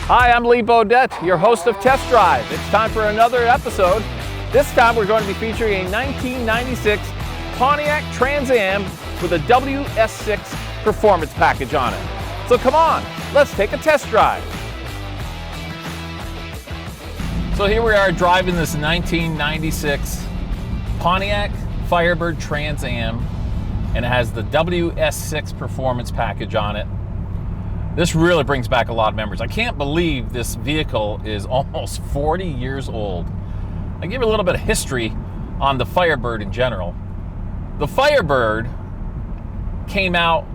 Hi, I'm Bodette, your host of Test Drive. It's time for another episode. This time we're going to be featuring a 1996 Pontiac Trans Am with a WS6 performance package on it. So come on, let's take a test drive. So here we are driving this 1996 Pontiac Firebird Trans Am, and it has the WS6 performance package on it. This really brings back a lot of memories. I can't believe this vehicle is almost 40 years old. I'll give you a little bit of history on the Firebird in general. The Firebird came out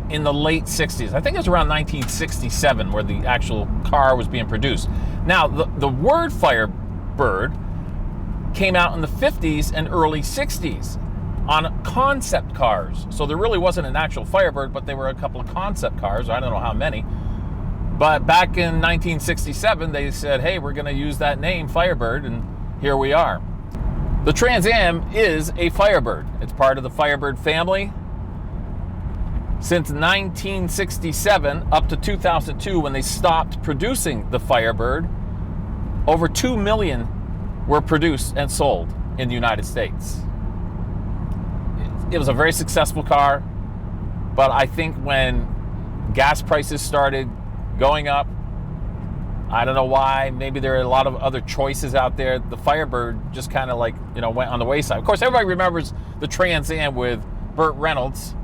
in the late 60s. I think it was around 1967 where the actual car was being produced. Now, the word Firebird came out in the 50s and early 60s on concept cars. So there really wasn't an actual Firebird, but they were a couple of concept cars. I don't know how many. But back in 1967, they said, hey, we're going to use that name, Firebird, and here we are. The Trans Am is a Firebird. It's part of the Firebird family. Since 1967 up to 2002, when they stopped producing the Firebird, over 2 million were produced and sold in the United States. It was a very successful car, but I think when gas prices started going up, I don't know why, maybe there are a lot of other choices out there, the Firebird just kind of like, went on the wayside. Of course, everybody remembers the Trans Am with Burt Reynolds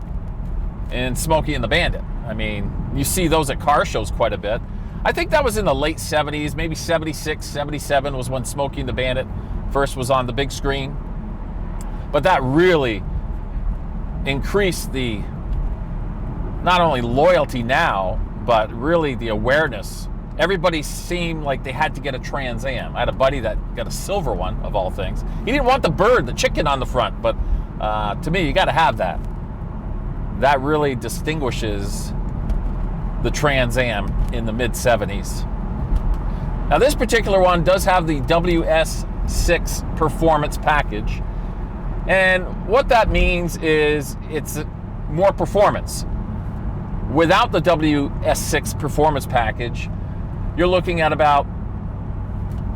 and Smokey and the Bandit. I mean, you see those at car shows quite a bit. I think that was in the late 70s, maybe 76, 77 was when Smokey and the Bandit first was on the big screen. But that really increased the, not only loyalty now, but really the awareness. Everybody seemed like they had to get a Trans Am. I had a buddy that got a silver one, of all things. He didn't want the bird, the chicken on the front, but to me, you got to have that. That really distinguishes the Trans Am in the mid-70s. Now, this particular one does have the WS6 performance package. And what that means is it's more performance. Without the WS6 performance package, you're looking at about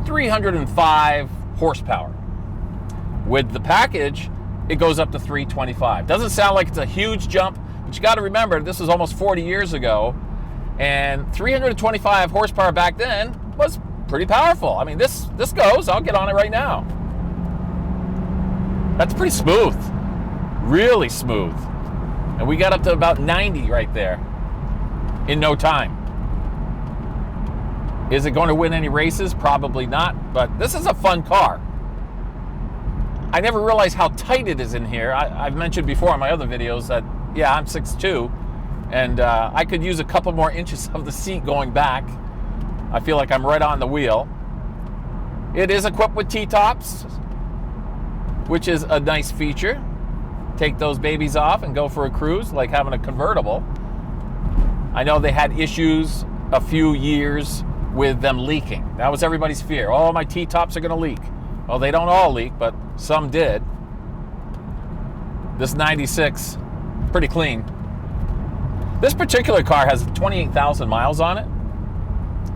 305 horsepower. With the package, it goes up to 325. Doesn't sound like it's a huge jump, but you got to remember, this was almost 40 years ago, and 325 horsepower back then was pretty powerful. I mean, this goes. I'll get on it right now. That's pretty smooth, really smooth. And we got up to about 90 right there in no time. Is it going to win any races? Probably not, but this is a fun car. I never realized how tight it is in here. I've mentioned before in my other videos that, yeah, I'm 6'2", and I could use a couple more inches of the seat going back. I feel like I'm right on the wheel. It is equipped with T-tops, which is a nice feature. Take those babies off and go for a cruise like having a convertible. I know they had issues a few years with them leaking. That was everybody's fear. Oh, my T-tops are going to leak. Well, they don't all leak, but some did. This 96, pretty clean. This particular car has 28,000 miles on it.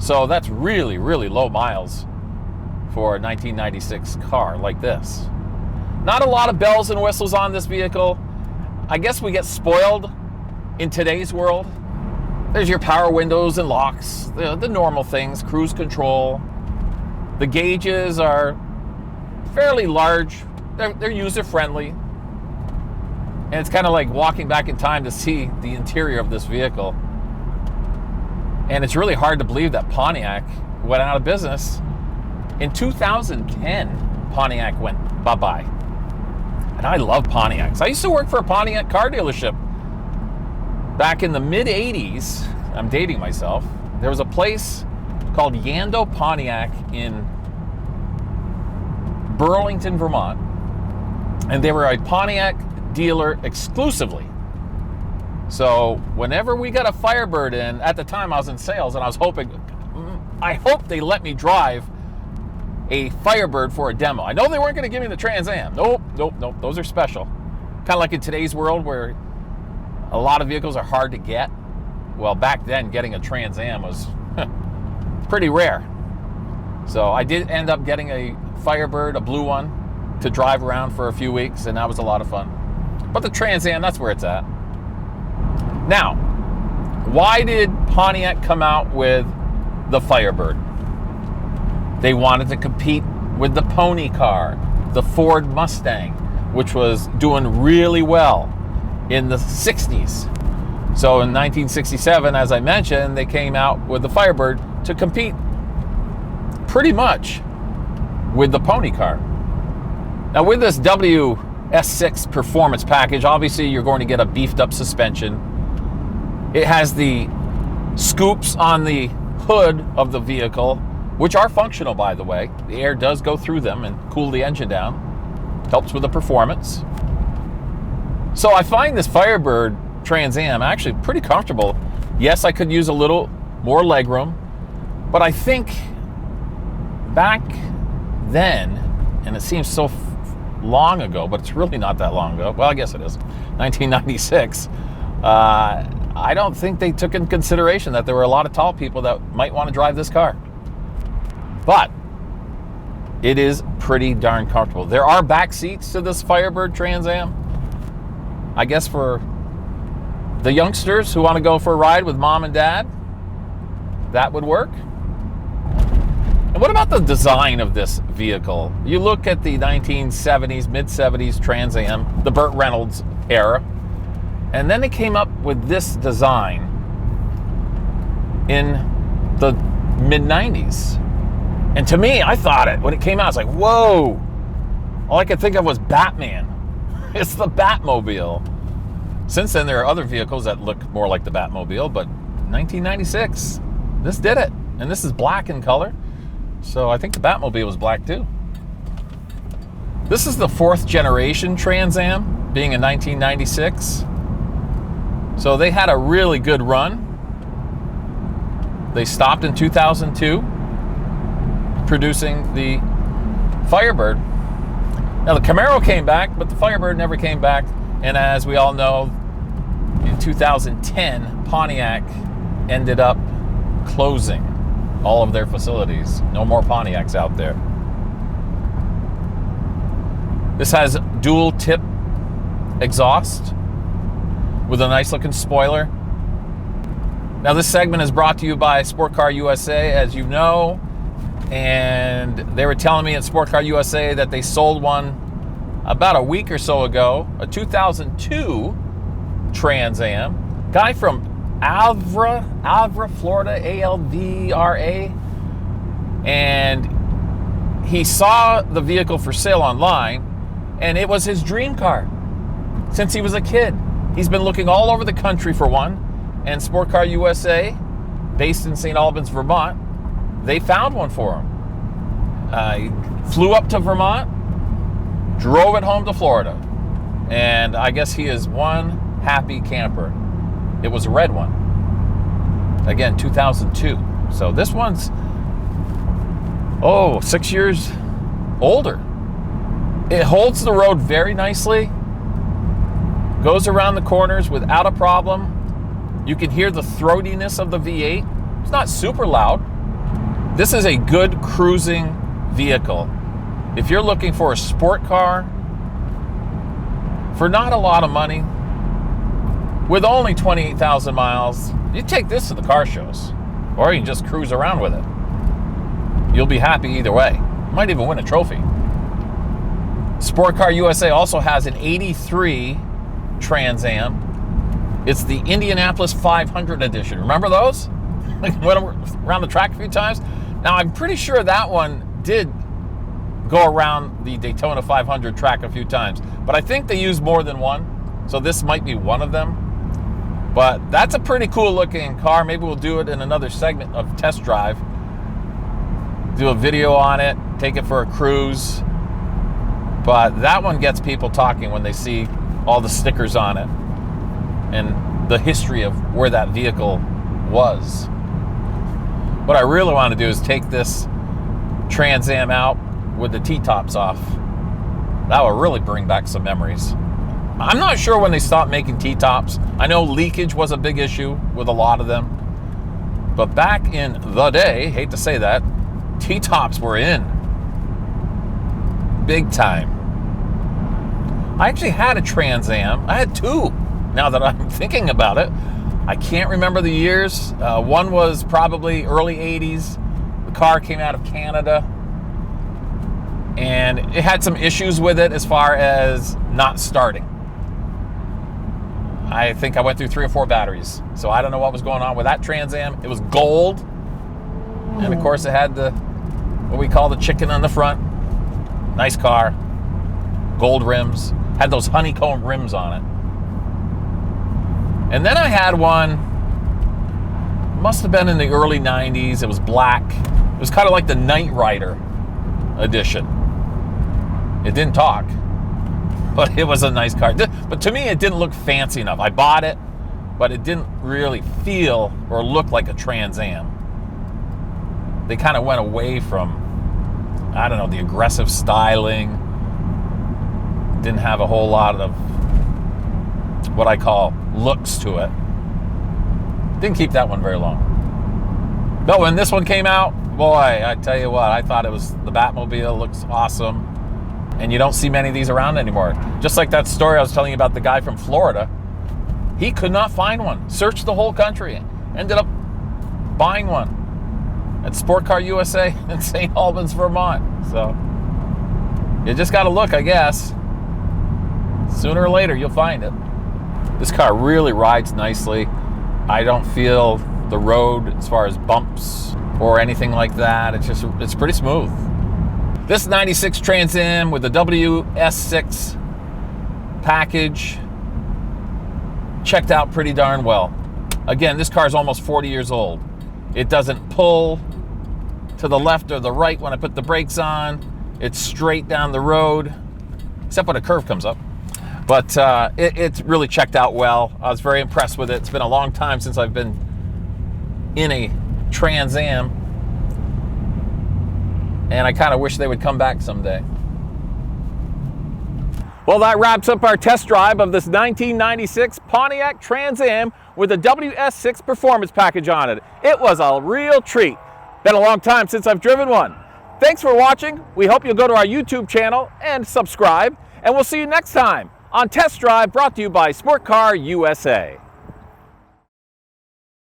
So that's really, really low miles for a 1996 car like this. Not a lot of bells and whistles on this vehicle. I guess we get spoiled in today's world. There's your power windows and locks, the normal things, cruise control. The gauges are fairly large. They're user-friendly. And it's kind of like walking back in time to see the interior of this vehicle. And it's really hard to believe that Pontiac went out of business. In 2010, Pontiac went bye-bye. And I love Pontiacs. I used to work for a Pontiac car dealership. Back in the mid-'80s, I'm dating myself, there was a place called Yando Pontiac in Burlington, Vermont. And they were a Pontiac dealer exclusively. So whenever we got a Firebird in, at the time I was in sales and I was hoping, I hope they let me drive a Firebird for a demo. I know they weren't going to give me the Trans Am. Nope. Those are special. Kind of like in today's world where a lot of vehicles are hard to get. Well, back then, getting a Trans Am was pretty rare. So I did end up getting a Firebird, a blue one, to drive around for a few weeks, and that was a lot of fun. But the Trans Am, that's where it's at. Now, why did Pontiac come out with the Firebird? They wanted to compete with the pony car, the Ford Mustang, which was doing really well in the 60s. So in 1967, as I mentioned, they came out with the Firebird to compete pretty much with the pony car. Now with this WS6 performance package, obviously you're going to get a beefed up suspension. It has the scoops on the hood of the vehicle, which are functional, by the way. The air does go through them and cool the engine down. Helps with the performance. So I find this Firebird Trans Am actually pretty comfortable. Yes, I could use a little more legroom, but I think back then, and it seems so long ago, but it's really not that long ago. Well, I guess it is. 1996. I don't think they took in consideration that there were a lot of tall people that might want to drive this car. But it is pretty darn comfortable. There are back seats to this Firebird Trans Am. I guess for the youngsters who want to go for a ride with mom and dad, that would work. And what about the design of this vehicle? You look at the 1970s, mid-70s Trans Am, the Burt Reynolds era, and then they came up with this design in the mid-90s. And to me, I thought it, when it came out, I was like, whoa. All I could think of was Batman. It's the Batmobile. Since then, there are other vehicles that look more like the Batmobile, but 1996, this did it. And this is black in color. So I think the Batmobile was black too. This is the 4th generation Trans Am, being in 1996. So they had a really good run. They stopped in 2002, producing the Firebird. Now the Camaro came back, but the Firebird never came back. And as we all know, in 2010, Pontiac ended up closing all of their facilities. No more Pontiacs out there. This has dual tip exhaust with a nice looking spoiler. Now this segment is brought to you by Sport Car USA, as you know, and they were telling me at Sport Car USA that they sold one about a week or so ago, a 2002 Trans Am. Guy from Alvra, Florida, ALVRA, and he saw the vehicle for sale online, and it was his dream car since he was a kid. He's been looking all over the country for one, and Sport Car USA, based in St. Albans, Vermont, they found one for him. He flew up to Vermont, drove it home to Florida, and I guess he is one happy camper. It was a red one. Again, 2002. So this one's, 6 years older. It holds the road very nicely. Goes around the corners without a problem. You can hear the throatiness of the V8. It's not super loud. This is a good cruising vehicle. If you're looking for a sport car for not a lot of money, with only 28,000 miles, you take this to the car shows, or you can just cruise around with it. You'll be happy either way. You might even win a trophy. Sport Car USA also has an 83 Trans Am. It's the Indianapolis 500 edition. Remember those? Went around the track a few times. Now, I'm pretty sure that one did go around the Daytona 500 track a few times, but I think they used more than one, so this might be one of them. But that's a pretty cool looking car. Maybe we'll do it in another segment of test drive. Do a video on it, take it for a cruise. But that one gets people talking when they see all the stickers on it and the history of where that vehicle was. What I really want to do is take this Trans Am out with the T-tops off. That will really bring back some memories. I'm not sure when they stopped making T-tops. I know leakage was a big issue with a lot of them. But back in the day, hate to say that, T-tops were in. Big time. I actually had a Trans Am. I had two, now that I'm thinking about it. I can't remember the years. One was probably early 80s. The car came out of Canada. And it had some issues with it as far as not starting. I think I went through 3 or 4 batteries. So I don't know what was going on with that Trans Am. It was gold. And of course it had the, what we call the chicken on the front. Nice car. Gold rims. Had those honeycomb rims on it. And then I had one, must have been in the early 90s. It was black. It was kind of like the Knight Rider edition. It didn't talk, but it was a nice car. But to me, it didn't look fancy enough. I bought it, but it didn't really feel or look like a Trans Am. They kind of went away from, I don't know, the aggressive styling. Didn't have a whole lot of what I call looks to it. Didn't keep that one very long. But when this one came out, boy, I tell you what, I thought it was, the Batmobile looks awesome. And you don't see many of these around anymore. Just like that story I was telling you about the guy from Florida. He could not find one. Searched the whole country. Ended up buying one at Sport Car USA in St. Albans, Vermont. So you just got to look, I guess. Sooner or later, you'll find it. This car really rides nicely. I don't feel the road as far as bumps or anything like that. It's pretty smooth. This 96 Trans Am with the WS6 package checked out pretty darn well. Again, this car is almost 40 years old. It doesn't pull to the left or the right when I put the brakes on. It's straight down the road, except when a curve comes up. But it's really checked out well. I was very impressed with it. It's been a long time since I've been in a Trans Am. And I kind of wish they would come back someday. Well, that wraps up our test drive of this 1996 Pontiac Trans Am with a WS6 performance package on it. It was a real treat. Been a long time since I've driven one. Thanks for watching. We hope you'll go to our YouTube channel and subscribe. And we'll see you next time on Test Drive, brought to you by Sport Car USA.